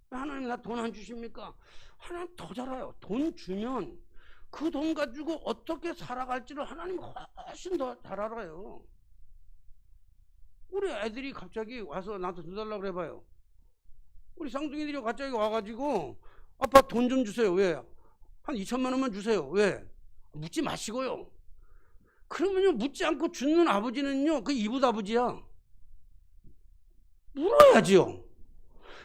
왜 하나님 나 돈 안 주십니까? 하나님 더 잘 알아요. 돈 주면 그 돈 가지고 어떻게 살아갈지를 하나님 훨씬 더 잘 알아요. 우리 애들이 갑자기 와서 나한테 돈 달라고 그래봐요. 우리 쌍둥이들이 갑자기 와가지고 아빠 돈 좀 주세요. 왜? 한 2천만 원만 주세요. 왜? 묻지 마시고요. 그러면요, 묻지 않고 주는 아버지는요, 그 이붓 아버지야. 물어야지요.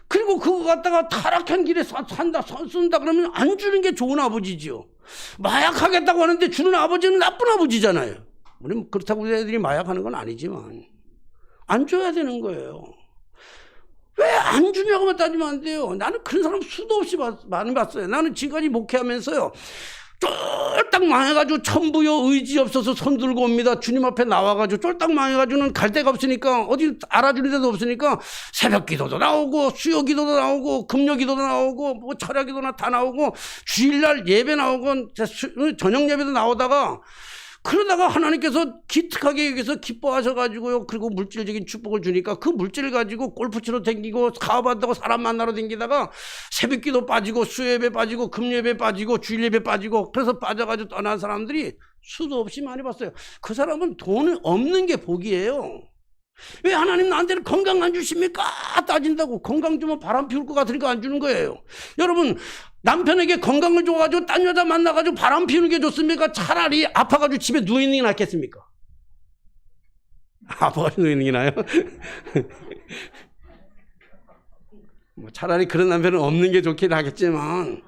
그리고 그거 갖다가 타락한 길에 쓴다 그러면 안 주는 게 좋은 아버지지요. 마약하겠다고 하는데 주는 아버지는 나쁜 아버지잖아요. 우리 그렇다고 우리 애들이 마약하는 건 아니지만 안 줘야 되는 거예요. 왜 안 주냐고만 따지면 안 돼요. 나는 그런 사람 수도 없이 많이 봤어요. 나는 지금까지 목회하면서요, 쫄딱 망해가지고 천부여 의지 없어서 손 들고 옵니다. 주님 앞에 나와가지고 쫄딱 망해가지고는 갈 데가 없으니까, 어디 알아주는 데도 없으니까 새벽 기도도 나오고 수요 기도도 나오고 금요 기도도 나오고 뭐 철야 기도나 다 나오고 주일날 예배 나오고 저녁 예배도 나오다가, 그러다가 하나님께서 기특하게 여기서 기뻐하셔가지고요, 그리고 물질적인 축복을 주니까 그 물질을 가지고 골프 치러 다니고 사업한다고 사람 만나러 다니다가 새벽기도 빠지고 수요예배 빠지고 금요예배 빠지고 주일예배 빠지고, 그래서 빠져가지고 떠난 사람들이 수도 없이 많이 봤어요. 그 사람은 돈이 없는 게 복이에요. 왜 하나님 나한테는 건강 안 주십니까? 따진다고. 건강 주면 바람 피울 것 같으니까 안 주는 거예요. 여러분, 남편에게 건강을 줘가지고 딴 여자 만나가지고 바람 피우는 게 좋습니까? 차라리 아파가지고 집에 누워있는 게 낫겠습니까? 아파가지고 누워있는 게 나아요? 뭐 차라리 그런 남편은 없는 게 좋긴 하겠지만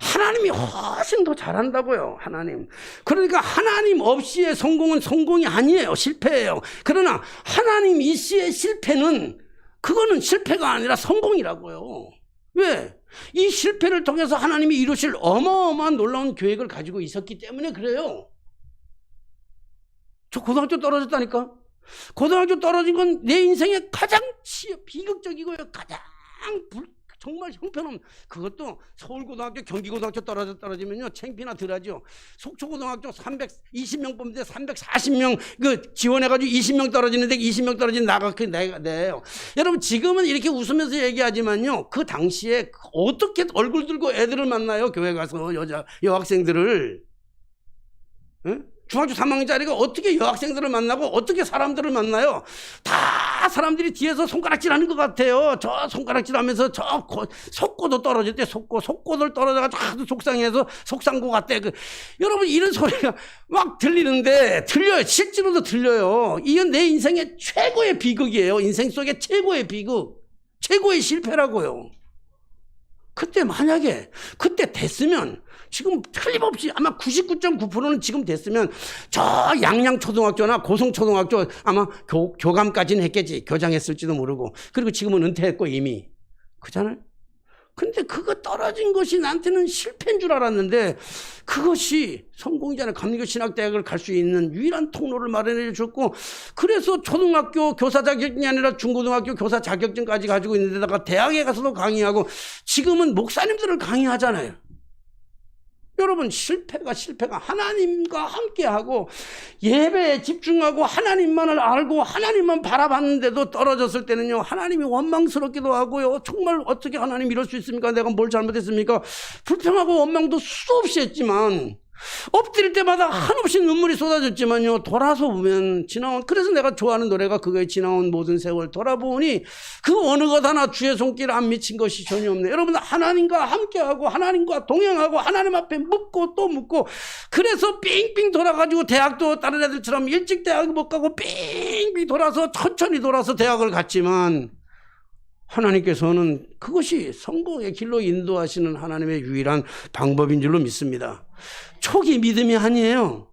하나님이 훨씬 더 잘한다고요. 하나님. 그러니까 하나님 없이의 성공은 성공이 아니에요. 실패예요. 그러나 하나님 이시의 실패는, 그거는 실패가 아니라 성공이라고요. 왜? 이 실패를 통해서 하나님이 이루실 어마어마한 놀라운 계획을 가지고 있었기 때문에 그래요. 저 고등학교 떨어졌다니까. 고등학교 떨어진 건 내 인생의 가장 비극적이고요, 가장 정말 형편없는, 그것도 서울고등학교, 경기고등학교 떨어지면요, 창피나 덜하죠. 속초고등학교 320명 뽑는데 340명 그 지원해가지고 20명 떨어지는데 20명 떨어진 나가 내요. 여러분, 지금은 이렇게 웃으면서 얘기하지만요, 그 당시에 어떻게 얼굴 들고 애들을 만나요? 교회 가서 여학생들을. 응? 중학교 3학년짜리가 어떻게 여학생들을 만나고 어떻게 사람들을 만나요? 다 사람들이 뒤에서 손가락질 하는 것 같아요. 저 손가락질 하면서 저 속고도 떨어질 때 속고들 떨어져가지고 하도 속상해서 속상고 같대. 여러분, 이런 소리가 막 들리는데, 들려요. 실제로도 들려요. 이건 내 인생의 최고의 비극이에요. 인생 속의 최고의 비극, 최고의 실패라고요. 그때 만약에 그때 됐으면, 지금 틀림없이 아마 99.9%는 지금 됐으면 저 양양초등학교나 고성초등학교 아마 교감까지는 했겠지. 교장했을지도 모르고. 그리고 지금은 은퇴했고 이미. 그잖아요. 근데 그거 떨어진 것이 나한테는 실패인 줄 알았는데 그것이 성공이잖아요. 감리교신학대학을 갈 수 있는 유일한 통로를 마련해 줬고, 그래서 초등학교 교사 자격증이 아니라 중고등학교 교사 자격증까지 가지고 있는 데다가 대학에 가서도 강의하고 지금은 목사님들을 강의하잖아요. 여러분, 실패가 하나님과 함께하고 예배에 집중하고 하나님만을 알고 하나님만 바라봤는데도 떨어졌을 때는요, 하나님이 원망스럽기도 하고요. 정말 어떻게 하나님 이럴 수 있습니까? 내가 뭘 잘못했습니까? 불평하고 원망도 수도 없이 했지만, 엎드릴 때마다 한없이 눈물이 쏟아졌지만요, 돌아서 보면 그래서 내가 좋아하는 노래가 그거에 지나온 모든 세월 돌아보니 그 어느 것 하나 주의 손길 안 미친 것이 전혀 없네. 여러분, 하나님과 함께하고 하나님과 동행하고 하나님 앞에 묻고 또 묻고, 그래서 삥삥 돌아가지고 대학도 다른 애들처럼 일찍 대학 못 가고 삥삥 돌아서 천천히 돌아서 대학을 갔지만, 하나님께서는 그것이 성공의 길로 인도하시는 하나님의 유일한 방법인 줄로 믿습니다. 촉이 믿음이 아니에요.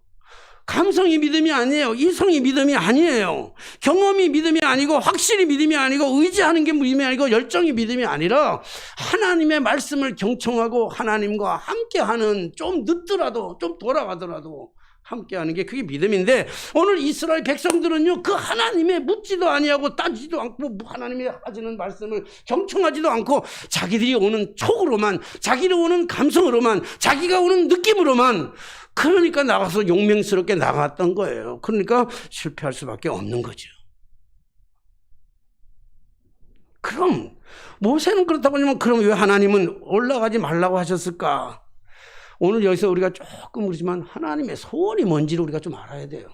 감성이 믿음이 아니에요. 이성이 믿음이 아니에요. 경험이 믿음이 아니고, 확실히 믿음이 아니고, 의지하는 게 믿음이 아니고, 열정이 믿음이 아니라 하나님의 말씀을 경청하고 하나님과 함께하는, 좀 늦더라도 좀 돌아가더라도 함께하는 게 그게 믿음인데, 오늘 이스라엘 백성들은요, 그 하나님의 묻지도 아니하고 따지도 않고 하나님이 하시는 말씀을 경청하지도 않고 자기들이 오는 촉으로만, 자기를 오는 감성으로만, 자기가 오는 느낌으로만, 그러니까 나가서 용맹스럽게 나갔던 거예요. 그러니까 실패할 수밖에 없는 거죠. 그럼 모세는 그렇다고 하면 그럼 왜 하나님은 올라가지 말라고 하셨을까? 오늘 여기서 우리가 조금 그렇지만 하나님의 소원이 뭔지를 우리가 좀 알아야 돼요.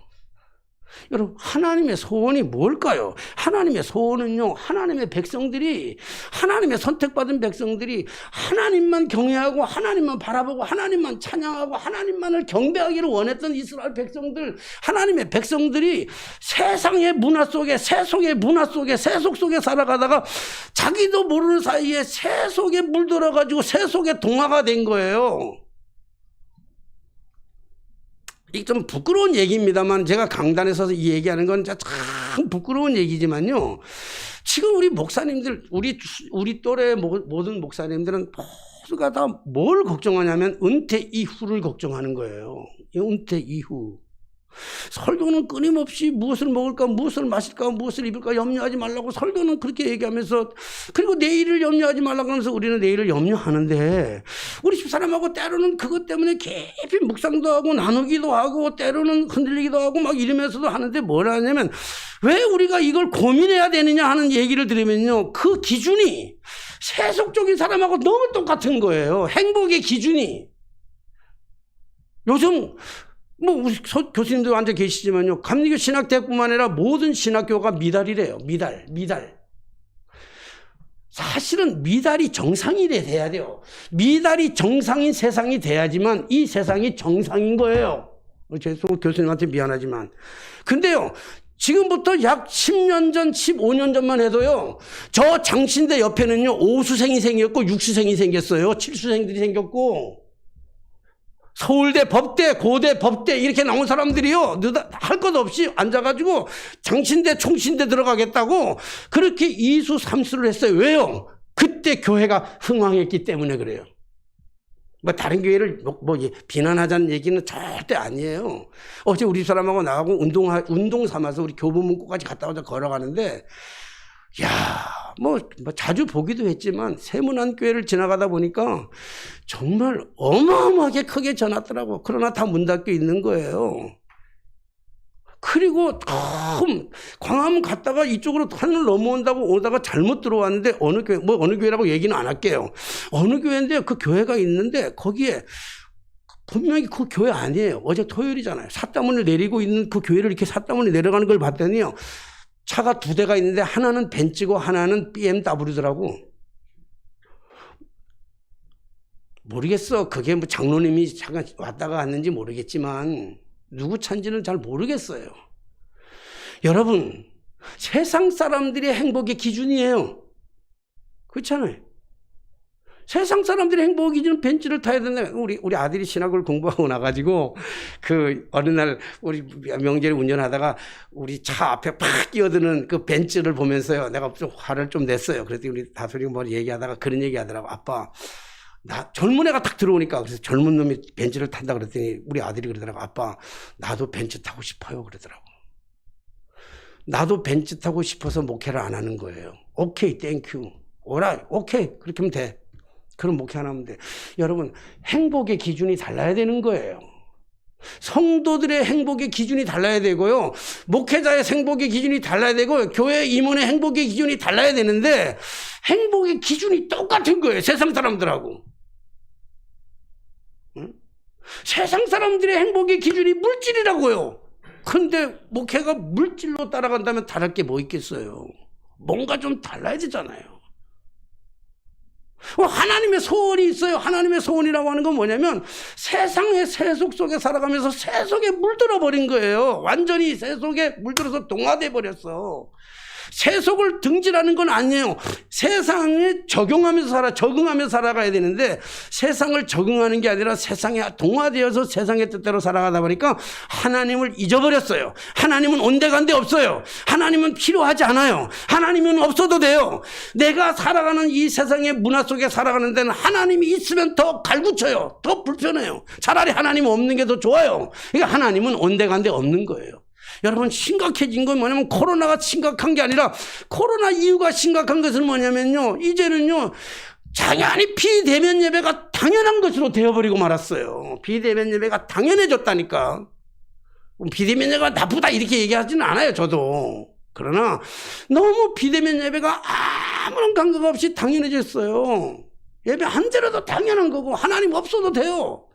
여러분, 하나님의 소원이 뭘까요? 하나님의 소원은요, 하나님의 백성들이, 하나님의 선택받은 백성들이 하나님만 경외하고 하나님만 바라보고 하나님만 찬양하고 하나님만을 경배하기를 원했던 이스라엘 백성들, 하나님의 백성들이 세상의 문화 속에, 세속의 문화 속에, 세속 속에 살아가다가 자기도 모르는 사이에 세속에 물들어가지고 세속의 동화가 된 거예요. 이게 좀 부끄러운 얘기입니다만, 제가 강단에 서서 이 얘기하는 건 참 부끄러운 얘기지만요, 지금 우리 목사님들, 우리 또래 모든 목사님들은 모두가 다 뭘 걱정하냐면 은퇴 이후를 걱정하는 거예요. 은퇴 이후. 설교는 끊임없이 무엇을 먹을까, 무엇을 마실까, 무엇을 입을까 염려하지 말라고 설교는 그렇게 얘기하면서, 그리고 내일을 염려하지 말라고 하면서 우리는 내일을 염려하는데, 우리 집사람하고 때로는 그것 때문에 깊이 묵상도 하고 나누기도 하고 때로는 흔들리기도 하고 막 이러면서도 하는데, 뭐라 하냐면, 왜 우리가 이걸 고민해야 되느냐 하는 얘기를 들으면요, 그 기준이 세속적인 사람하고 너무 똑같은 거예요. 행복의 기준이. 요즘 우리 교수님도 앉아 계시지만요, 감리교 신학대학뿐만 아니라 모든 신학교가 미달이래요. 미달. 사실은 미달이 정상이 돼야 돼요. 미달이 정상인 세상이 돼야지만 이 세상이 정상인 거예요. 죄송, 교수님한테 미안하지만. 근데요, 지금부터 약 10년 전, 15년 전만 해도요, 저 장신대 옆에는요, 5수생이 생겼고 6수생이 생겼어요. 7수생들이 생겼고, 서울대 법대, 고대 법대 이렇게 나온 사람들이요, 할 것 없이 앉아가지고 장신대, 총신대 들어가겠다고 그렇게 2수, 3수를 했어요. 왜요? 그때 교회가 흥왕했기 때문에 그래요. 다른 교회를 비난하자는 얘기는 절대 아니에요. 어제 우리 사람하고 나가고 운동 삼아서 우리 교보문고까지 갔다 오자 걸어가는데, 자주 보기도 했지만 세문안교회를 지나가다 보니까 정말 어마어마하게 크게 져놨더라고. 그러나 다 문 닫혀 있는 거예요. 그리고 광화문 갔다가 이쪽으로 하늘 넘어온다고 오다가 잘못 들어왔는데, 어느 교회라고 얘기는 안 할게요. 어느 교회인데 그 교회가 있는데 거기에 분명히 그 교회 아니에요. 어제 토요일이잖아요. 삿다문을 내리고 있는 그 교회를 이렇게 삿다문이 내려가는 걸 봤더니요, 차가 2대가 있는데 하나는 벤츠고 하나는 BMW더라고. 모르겠어. 그게 장로님이 잠깐 왔다가 갔는지 모르겠지만 누구 차인지는 잘 모르겠어요. 여러분, 세상 사람들의 행복의 기준이에요. 그렇잖아요. 세상 사람들의 행복 기준은 벤츠를 타야 된다. 우리 아들이 신학을 공부하고 나가지고 그 어느 날 우리 명절에 운전하다가 우리 차 앞에 팍 끼어드는 그 벤츠를 보면서요. 내가 좀 화를 좀 냈어요. 그랬더니 우리 다솔이가 뭐 얘기하다가 그런 얘기 하더라고. 아빠, 나 젊은 애가 딱 들어오니까 그래서 젊은 놈이 벤츠를 탄다 그랬더니 우리 아들이 그러더라고. 아빠, 나도 벤츠 타고 싶어요. 그러더라고. 나도 벤츠 타고 싶어서 목회를 안 하는 거예요. 오케이, 땡큐. 오라, 오케이. 그렇게 하면 돼. 그럼 목회 안 하면 돼. 여러분, 행복의 기준이 달라야 되는 거예요. 성도들의 행복의 기준이 달라야 되고요. 목회자의 행복의 기준이 달라야 되고, 교회 임원의 행복의 기준이 달라야 되는데, 행복의 기준이 똑같은 거예요. 세상 사람들하고. 응? 세상 사람들의 행복의 기준이 물질이라고요. 근데 목회가 물질로 따라간다면 다를 게 뭐 있겠어요. 뭔가 좀 달라야 되잖아요. 하나님의 소원이 있어요. 하나님의 소원이라고 하는 건 뭐냐면 세상의 세속 속에 살아가면서 세속에 물들어 버린 거예요. 완전히 세속에 물들어서 동화돼 버렸어. 세속을 등지라는 건 아니에요. 세상에 적응하면서 살아가야 되는데 세상을 적응하는 게 아니라 세상에 동화되어서 세상의 뜻대로 살아가다 보니까 하나님을 잊어버렸어요. 하나님은 온데간데 없어요. 하나님은 필요하지 않아요. 하나님은 없어도 돼요. 내가 살아가는 이 세상의 문화 속에 살아가는 데는 하나님이 있으면 더 갈구쳐요. 더 불편해요. 차라리 하나님 없는 게 더 좋아요. 그러니까 하나님은 온데간데 없는 거예요. 여러분, 심각해진 건 뭐냐면 코로나가 심각한 게 아니라 코로나 이유가 심각한 것은 뭐냐면요, 이제는요 당연히 비대면 예배가 당연한 것으로 되어버리고 말았어요. 비대면 예배가 당연해졌다니까. 비대면 예배가 나쁘다 이렇게 얘기하지는 않아요, 저도. 그러나 너무 비대면 예배가 아무런 감각 없이 당연해졌어요. 예배 한 대로도 당연한 거고 하나님 없어도 돼요.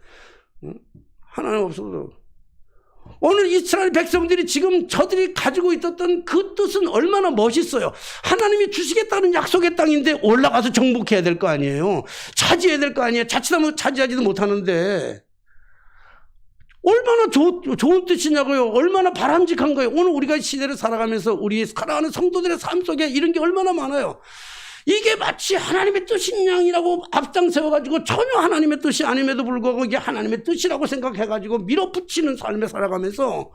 하나님 없어도. 오늘 이스라엘 백성들이 지금 저들이 가지고 있었던 그 뜻은 얼마나 멋있어요. 하나님이 주시겠다는 약속의 땅인데 올라가서 정복해야 될 거 아니에요. 차지해야 될 거 아니에요. 자칫하면 차지하지도 못하는데 얼마나 좋은 뜻이냐고요. 얼마나 바람직한 거예요. 오늘 우리가 시대를 살아가면서 우리 살아가는 성도들의 삶 속에 이런 게 얼마나 많아요. 이게 마치 하나님의 뜻인 양이라고 앞장 세워가지고 전혀 하나님의 뜻이 아님에도 불구하고 이게 하나님의 뜻이라고 생각해가지고 밀어붙이는 삶에 살아가면서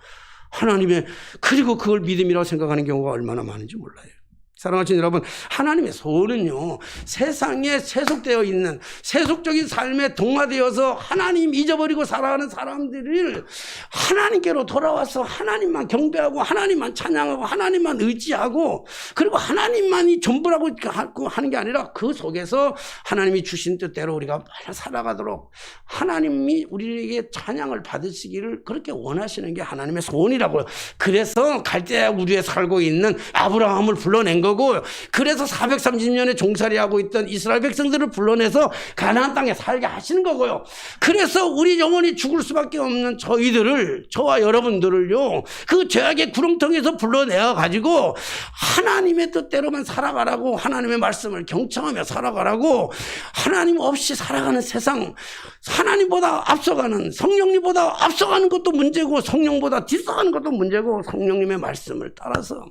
하나님의, 그리고 그걸 믿음이라고 생각하는 경우가 얼마나 많은지 몰라요. 사랑하신 여러분, 하나님의 소원은요, 세상에 세속되어 있는 세속적인 삶에 동화되어서 하나님 잊어버리고 살아가는 사람들을 하나님께로 돌아와서 하나님만 경배하고 하나님만 찬양하고 하나님만 의지하고 그리고 하나님만이 전부라고 하는 게 아니라 그 속에서 하나님이 주신 뜻대로 우리가 살아가도록 하나님이 우리에게 찬양을 받으시기를 그렇게 원하시는 게 하나님의 소원이라고요. 그래서 갈대아 우리에 살고 있는 아브라함을 불러낸 거고, 그래서 430년에 종살이하고 있던 이스라엘 백성들을 불러내서 가나안 땅에 살게 하시는 거고요. 그래서 우리 영원히 죽을 수밖에 없는 저희들을, 저와 여러분들을요, 그 죄악의 구렁텅이에서 불러내어 가지고 하나님의 뜻대로만 살아가라고, 하나님의 말씀을 경청하며 살아가라고, 하나님 없이 살아가는 세상, 하나님보다 앞서가는, 성령님보다 앞서가는 것도 문제고 성령보다 뒤서가는 것도 문제고, 성령님의 말씀을 따라서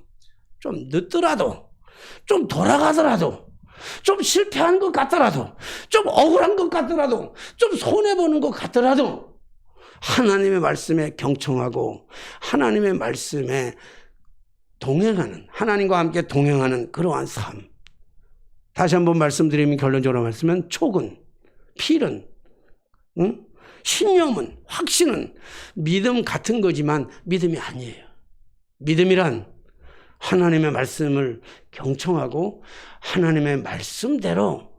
좀 늦더라도, 좀 돌아가더라도, 좀 실패한 것 같더라도, 좀 억울한 것 같더라도, 좀 손해보는 것 같더라도 하나님의 말씀에 경청하고 하나님의 말씀에 동행하는, 하나님과 함께 동행하는 그러한 삶. 다시 한번 말씀드리면, 결론적으로 말씀은 촉은, 필은, 신념은, 확신은 믿음 같은 거지만 믿음이 아니에요. 믿음이란 하나님의 말씀을 경청하고 하나님의 말씀대로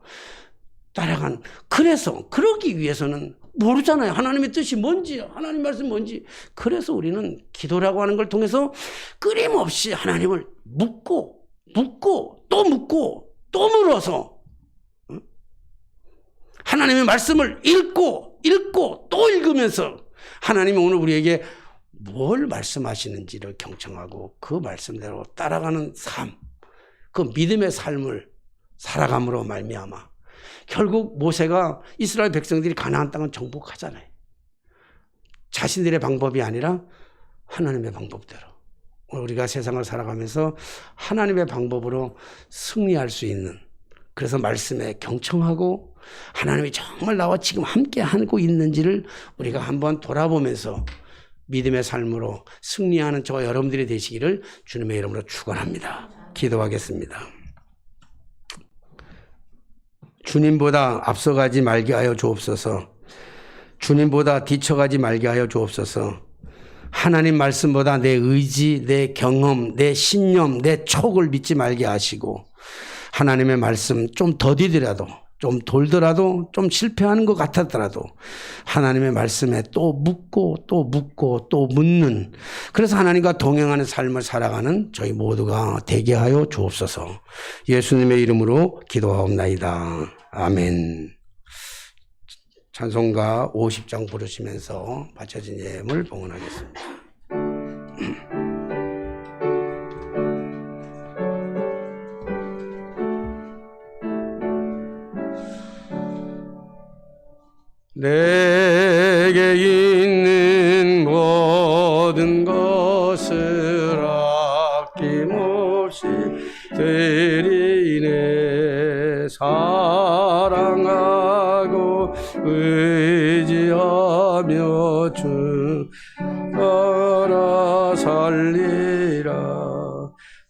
따라간, 그래서 그러기 위해서는 모르잖아요. 하나님의 뜻이 뭔지, 하나님 말씀이 뭔지. 그래서 우리는 기도라고 하는 걸 통해서 끊임없이 하나님을 묻고 또 물어서 하나님의 말씀을 읽고 또 읽으면서 하나님이 오늘 우리에게 뭘 말씀하시는지를 경청하고 그 말씀대로 따라가는 삶, 그 믿음의 삶을 살아감으로 말미암아 결국 모세가 이스라엘 백성들이 가나안 땅을 정복하잖아요. 자신들의 방법이 아니라 하나님의 방법대로. 오늘 우리가 세상을 살아가면서 하나님의 방법으로 승리할 수 있는, 그래서 말씀에 경청하고 하나님이 정말 나와 지금 함께 하고 있는지를 우리가 한번 돌아보면서 믿음의 삶으로 승리하는 저와 여러분들이 되시기를 주님의 이름으로 축원합니다. 기도하겠습니다. 주님보다 앞서가지 말게 하여 주옵소서. 주님보다 뒤쳐가지 말게 하여 주옵소서. 하나님 말씀보다 내 의지, 내 경험, 내 신념, 내 촉을 믿지 말게 하시고 하나님의 말씀 좀 더디더라도 좀 돌더라도 좀 실패하는 것 같았더라도 하나님의 말씀에 또 묻고 또 묻고 또 묻는, 그래서 하나님과 동행하는 삶을 살아가는 저희 모두가 되게 하여 주옵소서. 예수님의 이름으로 기도하옵나이다. 아멘. 찬송가 50장 부르시면서 바쳐진 예물 봉헌하겠습니다. 내게 있는 모든 것을 아낌없이 드리네. 사랑하고 의지하며 주 따라 살리라.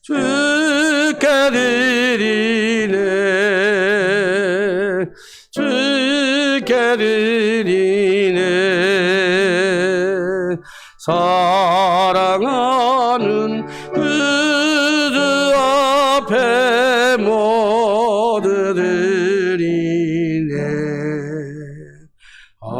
주께 드리네. 주께 드리네. 사랑하는 그 주 앞에 모두 드리네. 아멘.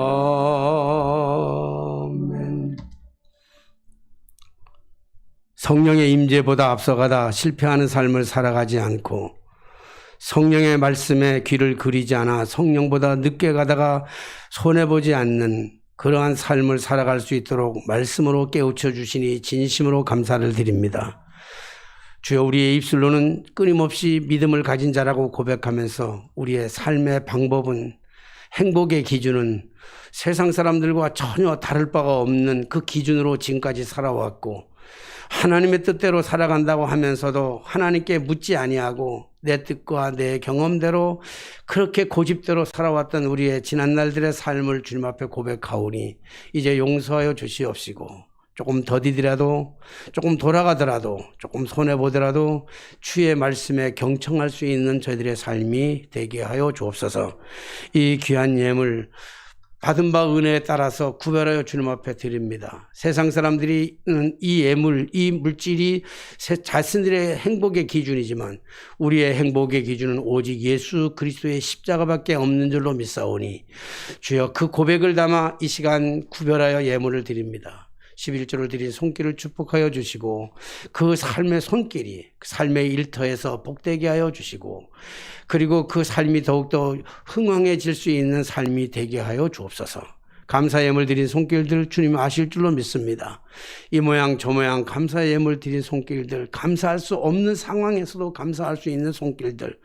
성령의 임재보다 앞서가다 실패하는 삶을 살아가지 않고 성령의 말씀에 귀를 기울이지 않아 성령보다 늦게 가다가 손해보지 않는 그러한 삶을 살아갈 수 있도록 말씀으로 깨우쳐 주시니 진심으로 감사를 드립니다. 주여, 우리의 입술로는 끊임없이 믿음을 가진 자라고 고백하면서 우리의 삶의 방법은, 행복의 기준은 세상 사람들과 전혀 다를 바가 없는 그 기준으로 지금까지 살아왔고, 하나님의 뜻대로 살아간다고 하면서도 하나님께 묻지 아니하고 내 뜻과 내 경험대로 그렇게 고집대로 살아왔던 우리의 지난날들의 삶을 주님 앞에 고백하오니 이제 용서하여 주시옵시고, 조금 더디더라도, 조금 돌아가더라도, 조금 손해보더라도 주의 말씀에 경청할 수 있는 저희들의 삶이 되게 하여 주옵소서. 이 귀한 예물 받은 바 은혜에 따라서 구별하여 주님 앞에 드립니다. 세상 사람들이 이 예물, 이 물질이 자신들의 행복의 기준이지만 우리의 행복의 기준은 오직 예수 그리스도의 십자가밖에 없는 줄로 믿사오니 주여, 그 고백을 담아 이 시간 구별하여 예물을 드립니다. 11조를 드린 손길을 축복하여 주시고 그 삶의 손길이 그 삶의 일터에서 복되게 하여 주시고, 그리고 그 삶이 더욱더 흥왕해질 수 있는 삶이 되게 하여 주옵소서. 감사 예물 드린 손길들 주님 아실 줄로 믿습니다. 이 모양 저 모양 감사 예물 드린 손길들, 감사할 수 없는 상황에서도 감사할 수 있는 손길들,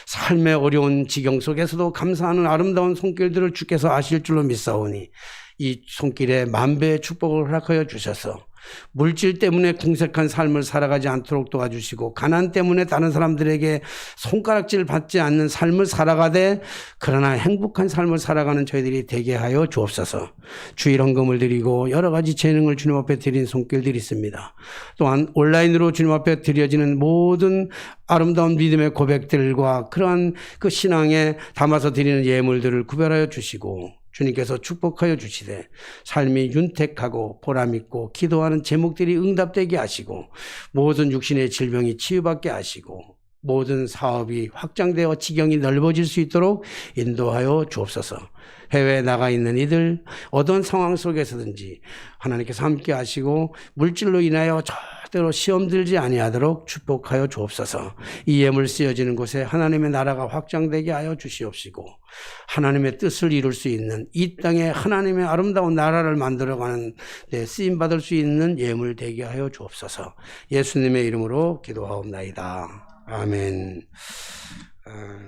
삶의 어려운 지경 속에서도 감사하는 아름다운 손길들을 주께서 아실 줄로 믿사오니 이 손길에 만배의 축복을 허락하여 주셔서 물질 때문에 궁색한 삶을 살아가지 않도록 도와주시고, 가난 때문에 다른 사람들에게 손가락질 받지 않는 삶을 살아가되 그러나 행복한 삶을 살아가는 저희들이 되게 하여 주옵소서. 주일 헌금을 드리고 여러 가지 재능을 주님 앞에 드린 손길들이 있습니다. 또한 온라인으로 주님 앞에 드려지는 모든 아름다운 믿음의 고백들과 그러한 그 신앙에 담아서 드리는 예물들을 구별하여 주시고 주님께서 축복하여 주시되 삶이 윤택하고 보람있고 기도하는 제목들이 응답되게 하시고 모든 육신의 질병이 치유받게 하시고 모든 사업이 확장되어 지경이 넓어질 수 있도록 인도하여 주옵소서. 해외에 나가 있는 이들 어떤 상황 속에서든지 하나님께서 함께 하시고 물질로 인하여 절대로 시험 들지 아니하도록 축복하여 주옵소서. 이 예물 쓰여지는 곳에 하나님의 나라가 확장되게 하여 주시옵시고 하나님의 뜻을 이룰 수 있는 이 땅에 하나님의 아름다운 나라를 만들어가는 데 쓰임받을 수 있는 예물 되게 하여 주옵소서. 예수님의 이름으로 기도하옵나이다. 아멘.